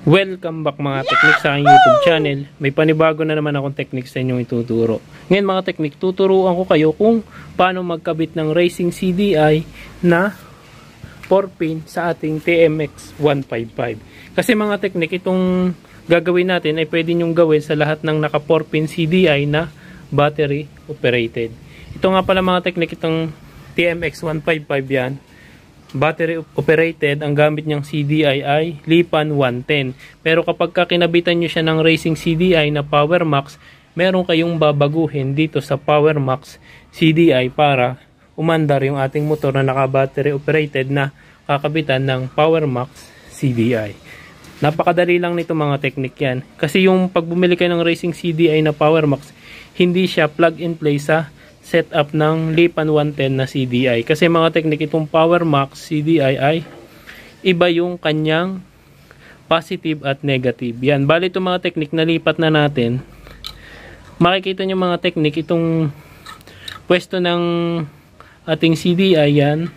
Welcome back mga teknik sa aking YouTube channel. May panibago na naman akong technique sa inyong ituturo. Ngayon mga teknik, tuturuan ko kayo kung paano magkabit ng racing CDI na 4-pin sa ating TMX 155. Kasi mga teknik, itong gagawin natin ay pwede nyong gawin sa lahat ng naka 4-pin CDI na battery operated. Ito nga pala mga teknik, itong TMX 155 yan. Battery operated, ang gamit niyang CDI ay Lipan 110. Pero kapag kinabitan nyo siya ng racing CDI na Power Max, meron kayong babaguhin dito sa Power Max CDI para umandar yung ating motor na naka-battery operated na kakabitan ng Power Max CDI. Napakadali lang nito mga teknik yan. Kasi yung pag bumili kayo ng racing CDI na Power Max, hindi siya plug and play sa setup ng Lipan 110 na CDI. Kasi mga teknik, itong Power Max CDI ay iba yung kanyang positive at negative. Yan. Bali itong mga teknik na lipat na natin. Makikita nyo mga teknik, itong pwesto ng ating CDI yan,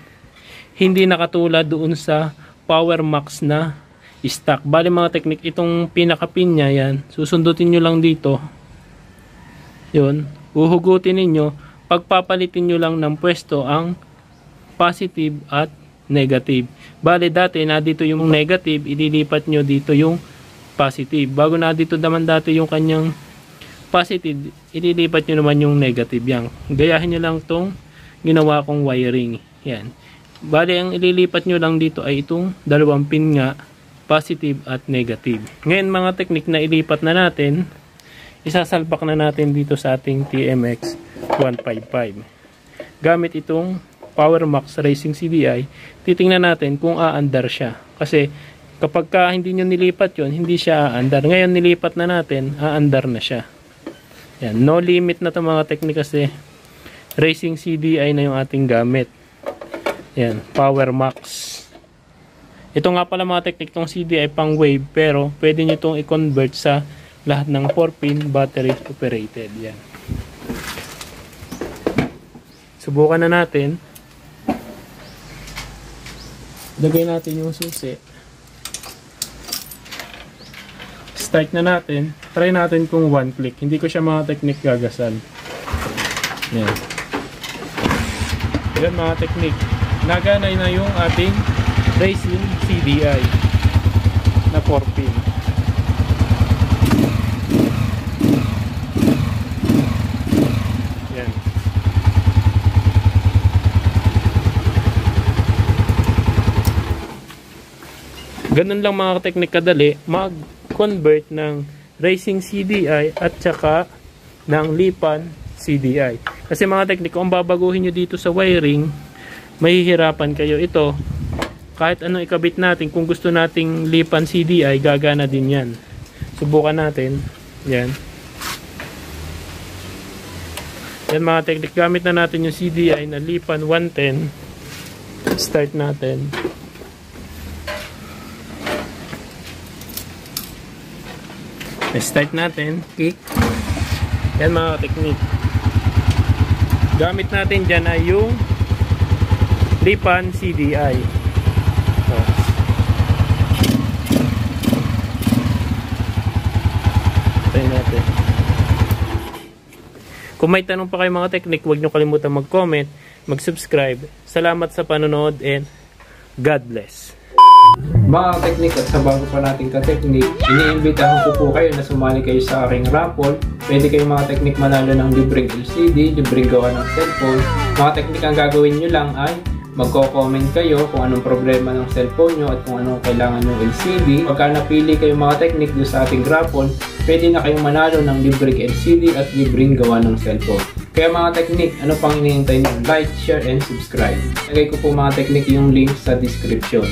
hindi nakatulad doon sa Power Max na stock. Bali mga teknik, itong pinaka-pin niya yan, susundutin nyo lang dito. Yun. Uhugutin ninyo. Pagpapalitin nyo lang ng pwesto ang positive at negative. Bale dati na dito yung negative, ililipat nyo dito yung positive. Bago na dito naman dati yung kanyang positive, ililipat nyo naman yung negative. Yan. Gayahin nyo lang tong ginawa kong wiring. Yan. Bale ang ililipat nyo lang dito ay itong dalawang pin nga, positive at negative. Ngayon mga teknik na ilipat na natin, isasalpak na natin dito sa ating TMX 155. Gamit itong Power Max Racing CDI, titingnan natin kung aandar siya. Kasi kapag hindi nyo nilipat yon, hindi siya aandar. Ngayon nilipat na natin, aandar na siya. Yan, no limit na ito mga teknik kasi Racing CDI na yung ating gamit. Yan, Power Max. Ito nga pala mga teknik, itong CDI pang wave, pero pwede nyo itong i-convert sa lahat ng 4-pin battery operated. Yan. Subukan na natin. Lagay natin yung susi. Start na natin. Try natin kung one click. Hindi ko siya mga teknik gagasal. Yan. Yan mga teknik. Naganay na yung ating racing CDI na 4-pin. Yan. Ganun lang mga teknik kadali mag-convert ng racing CDI at saka ng Lipan CDI. Kasi mga teknik, kung babaguhin nyo dito sa wiring, mahihirapan kayo. Ito, kahit anong ikabit natin, kung gusto nating Lipan CDI, gagana din yan. Subukan natin. Yan. Yan mga teknik, gamit na natin yung CDI na Lipan 110. Start natin. Start natin, kick. Yan mga teknik. Gamit natin dyan ay yung Lipan CDI. So. Try natin. Kung may tanong pa kayo mga teknik, huwag nyo kalimutan mag-comment, mag-subscribe. Salamat sa panonood and God bless. Mga teknik, at sa bago pa nating ka-teknik, iniimbitahan ko po kayo na sumali kayo sa aking raffle. Pwede kayong mga teknik manalo ng libreng LCD, libreng gawa ng cellphone. Mga teknik, ang gagawin nyo lang ay magko-comment kayo kung anong problema ng cellphone nyo at kung anong kailangan ng LCD. Pagka napili kayong mga teknik doon sa ating raffle, pwede na kayong manalo ng libreng LCD at libreng gawa ng cellphone. Kaya mga teknik, ano pang hinihintay nyo? Like, share, and subscribe. Lagay ko po mga teknik yung link sa description.